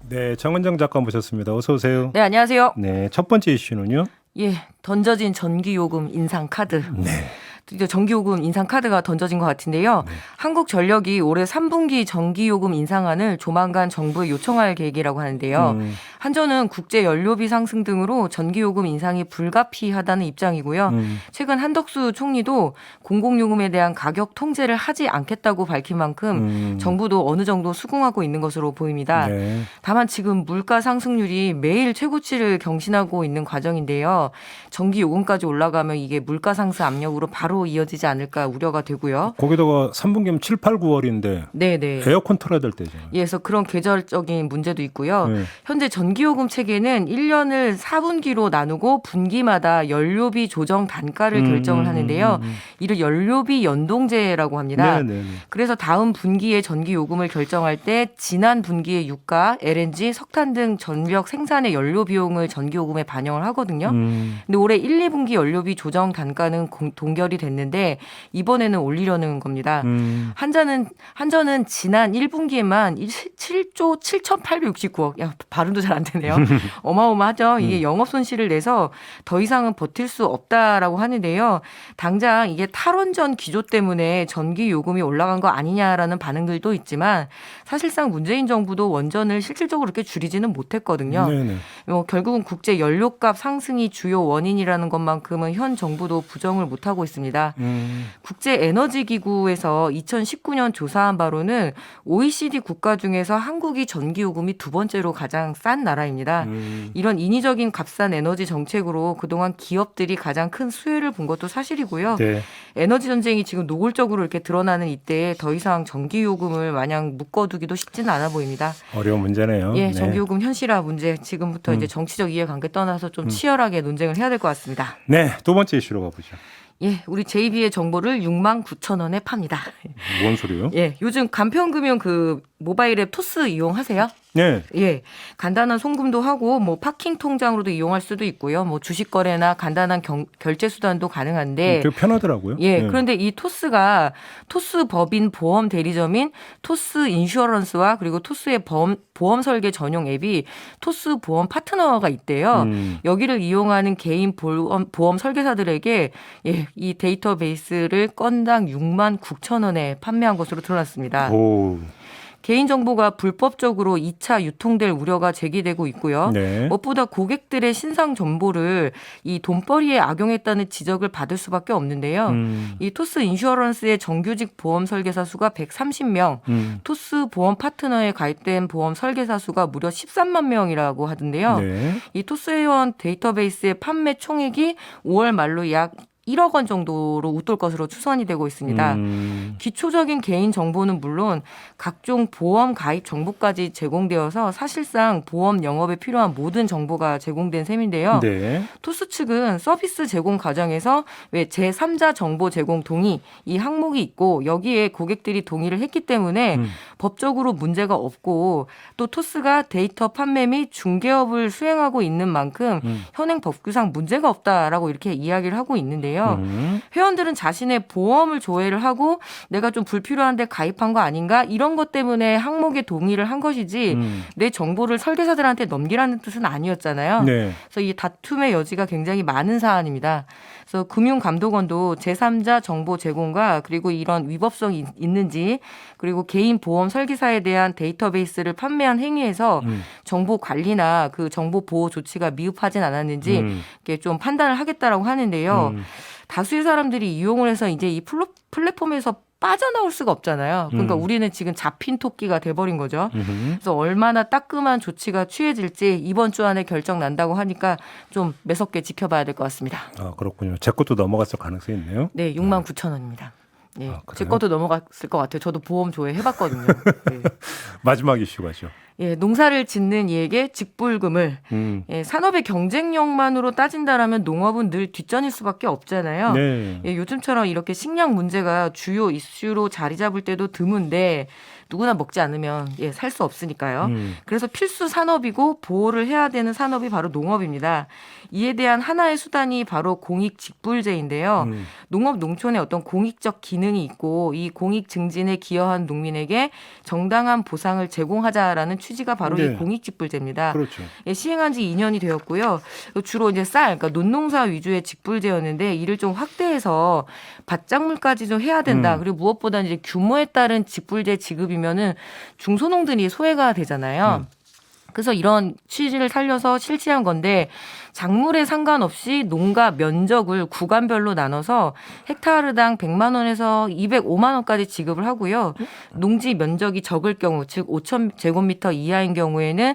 네, 정은정 작가 모셨습니다. 어서 오세요. 네, 안녕하세요. 네, 첫 번째 이슈는요. 예, 던져진 전기요금 인상 카드. 네. 드디어 전기요금 인상 카드가 던져진 것 같은데요. 네. 한국전력이 올해 3분기 전기요금 인상안을 조만간 정부에 요청할 계획이라고 하는데요. 한전은 국제 연료비 상승 등으로 전기요금 인상이 불가피하다는 입장이고요. 최근 한덕수 총리도 공공요금에 대한 가격 통제를 하지 않겠다고 밝힌 만큼 정부도 어느 정도 수긍하고 있는 것으로 보입니다. 네. 다만 지금 물가 상승률이 매일 최고치를 경신하고 있는 과정인데요. 전기요금까지 올라가면 이게 물가 상승 압력으로 바로 이어지지 않을까 우려가 되고요. 거기다가 3분기면 7, 8, 9월인데 네네. 에어컨 틀어야 될 때죠. 예, 그래서 그런 계절적인 문제도 있고요. 네. 현재 전기요금 체계는 1년을 4분기로 나누고 분기마다 연료비 조정 단가를 결정을 하는데요. 이를 연료비 연동제라고 합니다. 네. 그래서 다음 분기에 전기요금을 결정할 때 지난 분기의 유가, LNG, 석탄 등 전력 생산의 연료 비용을 전기요금에 반영을 하거든요. 근데 올해 1, 2분기 연료비 조정 단가는 동결이 됐는데 이번에는 올리려는 겁니다. 한전은 지난 1분기에만 7조 7,869억, 야, 발음도 잘 안 되네요. 어마어마하죠. 이게 영업 손실을 내서 더 이상은 버틸 수 없다라고 하는데요. 당장 이게 탈원전 기조 때문에 전기 요금이 올라간 거 아니냐라는 반응들도 있지만 사실상 문재인 정부도 원전을 실질적으로 그렇게 줄이지는 못했거든요. 네네. 결국은 국제 연료값 상승이 주요 원인이라는 것만큼은 현 정부도 부정을 못하고 있습니다. 국제에너지기구에서 2019년 조사한 바로는 OECD 국가 중에서 한국이 전기요금이 두 번째로 가장 싼 나라입니다. 이런 인위적인 값싼 에너지 정책으로 그동안 기업들이 가장 큰 수혜를 본 것도 사실이고요. 네. 에너지 전쟁이 지금 노골적으로 이렇게 드러나는 이때에 더 이상 전기요금을 마냥 묶어두기도 쉽지는 않아 보입니다. 어려운 문제네요. 예, 네. 전기요금 현실화 문제 지금부터 이제 정치적 이해관계 떠나서 좀 치열하게 논쟁을 해야 될 것 같습니다. 네, 두 번째 이슈로 가보죠. 예, 우리 JB의 정보를 69,000원에 팝니다. 뭔 소리요? 예, 요즘 간편금융 그 모바일 앱 토스 이용하세요? 네. 예, 간단한 송금도 하고 뭐 파킹 통장으로도 이용할 수도 있고요. 뭐 주식 거래나 간단한 결제 수단도 가능한데 되게 편하더라고요. 예, 네. 그런데 이 토스가 토스 법인 보험 대리점인 토스 인슈어런스와 그리고 토스의 보험 설계 전용 앱이 토스 보험 파트너가 있대요. 여기를 이용하는 개인 보험 설계사들에게 예, 이 데이터베이스를 건당 69,000원에 판매한 것으로 드러났습니다. 오. 개인정보가 불법적으로 2차 유통될 우려가 제기되고 있고요. 네. 무엇보다 고객들의 신상 정보를 이 돈벌이에 악용했다는 지적을 받을 수밖에 없는데요. 이 토스 인슈어런스의 정규직 보험 설계사 수가 130명, 토스 보험 파트너에 가입된 보험 설계사 수가 무려 13만 명이라고 하던데요. 네. 이 토스 회원 데이터베이스의 판매 총액이 5월 말로 약 1억 원 정도로 웃돌 것으로 추산이 되고 있습니다. 기초적인 개인 정보는 물론 각종 보험 가입 정보까지 제공되어서 사실상 보험 영업에 필요한 모든 정보가 제공된 셈인데요. 네. 토스 측은 서비스 제공 과정에서 왜 제3자 정보 제공 동의 이 항목이 있고 여기에 고객들이 동의를 했기 때문에 법적으로 문제가 없고 또 토스가 데이터 판매 및 중개업을 수행하고 있는 만큼 현행 법규상 문제가 없다라고 이렇게 이야기를 하고 있는데요. 회원들은 자신의 보험을 조회를 하고 내가 좀 불필요한데 가입한 거 아닌가 이런 것 때문에 항목에 동의를 한 것이지 내 정보를 설계사들한테 넘기라는 뜻은 아니었잖아요. 네. 그래서 이 다툼의 여지가 굉장히 많은 사안입니다. 그래서 금융감독원도 제3자 정보 제공과 그리고 이런 위법성이 있는지 그리고 개인 보험 설계사에 대한 데이터베이스를 판매한 행위에서 정보 관리나 그 정보 보호 조치가 미흡하진 않았는지 이렇게 좀 판단을 하겠다라고 하는데요. 다수의 사람들이 이용을 해서 이제 이 플랫폼에서 빠져나올 수가 없잖아요. 그러니까 우리는 지금 잡힌 토끼가 돼버린 거죠. 그래서 얼마나 따끔한 조치가 취해질지 이번 주 안에 결정 난다고 하니까 좀 매섭게 지켜봐야 될 것 같습니다. 아, 그렇군요. 제 것도 넘어갔을 가능성이 있네요. 네, 69,000원입니다. 예, 아, 그래요? 제 것도 넘어갔을 것 같아요. 저도 보험 조회 해봤거든요. 네. 마지막 이슈가죠. 예, 농사를 짓는 이에게 직불금을 예, 산업의 경쟁력만으로 따진다라면 농업은 늘 뒷전일 수밖에 없잖아요. 네. 예, 요즘처럼 이렇게 식량 문제가 주요 이슈로 자리 잡을 때도 드문데 누구나 먹지 않으면 살 수 없으니까요. 그래서 필수 산업이고 보호를 해야 되는 산업이 바로 농업입니다. 이에 대한 하나의 수단이 바로 공익직불제인데요. 농업 농촌에 어떤 공익적 기능이 있고 이 공익 증진에 기여한 농민에게 정당한 보상을 제공하자라는 취지가 바로 네. 이 공익직불제입니다. 그렇죠. 시행한 지 2년이 되었고요. 주로 이제 그러니까 논농사 위주의 직불제였는데 이를 좀 확대해서 밭작물까지 좀 해야 된다. 그리고 무엇보다 이제 규모에 따른 직불제 지급이면은 중소농들이 소외가 되잖아요. 그래서 이런 취지를 살려서 실시한 건데 작물에 상관없이 농가 면적을 구간별로 나눠서 헥타르당 100만 원에서 205만 원까지 지급을 하고요. 농지 면적이 적을 경우 즉 5,000제곱미터 이하인 경우에는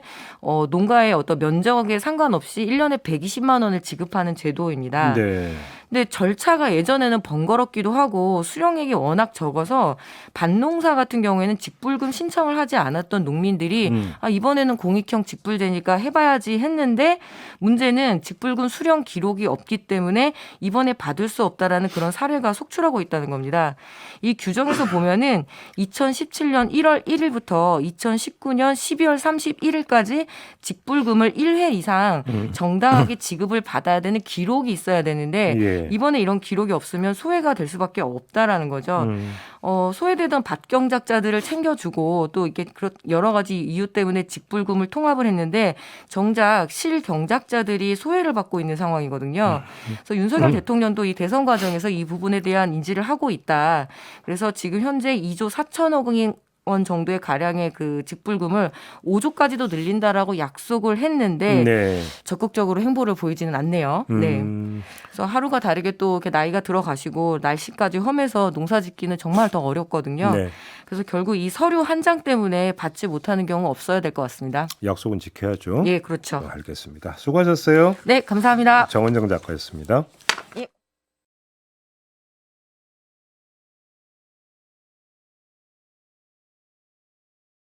농가의 어떤 면적에 상관없이 1년에 120만 원을 지급하는 제도입니다. 네. 근데 절차가 예전에는 번거롭기도 하고 수령액이 워낙 적어서 밭농사 같은 경우에는 직불금 신청을 하지 않았던 농민들이 이번에는 공익형 직불제니까 해봐야지 했는데 문제는 직불금 수령 기록이 없기 때문에 이번에 받을 수 없다라는 그런 사례가 속출하고 있다는 겁니다. 이 규정에서 보면은 2017년 1월 1일부터 2019년 12월 31일까지 직불금을 1회 이상 정당하게 지급을 받아야 되는 기록이 있어야 되는데 예. 이번에 이런 기록이 없으면 소외가 될 수밖에 없다라는 거죠. 소외되던 밭경작자들을 챙겨주고 또 이렇게 여러 가지 이유 때문에 직불금을 통합을 했는데 정작 실경작자들이 소외를 받고 있는 상황이거든요. 그래서 윤석열 대통령도 이 대선 과정에서 이 부분에 대한 인지를 하고 있다. 그래서 지금 현재 2조 4천억 원 정도의 가량의 그 직불금을 5조까지도 늘린다라고 약속을 했는데 네. 적극적으로 행보를 보이지는 않네요. 네. 그래서 하루가 다르게 또 이렇게 나이가 들어가시고 날씨까지 험해서 농사짓기는 정말 더 어렵거든요. 네. 그래서 결국 이 서류 한 장 때문에 받지 못하는 경우 없어야 될 것 같습니다. 약속은 지켜야죠. 예, 그렇죠. 알겠습니다. 수고하셨어요. 네, 감사합니다. 정은정 작가였습니다.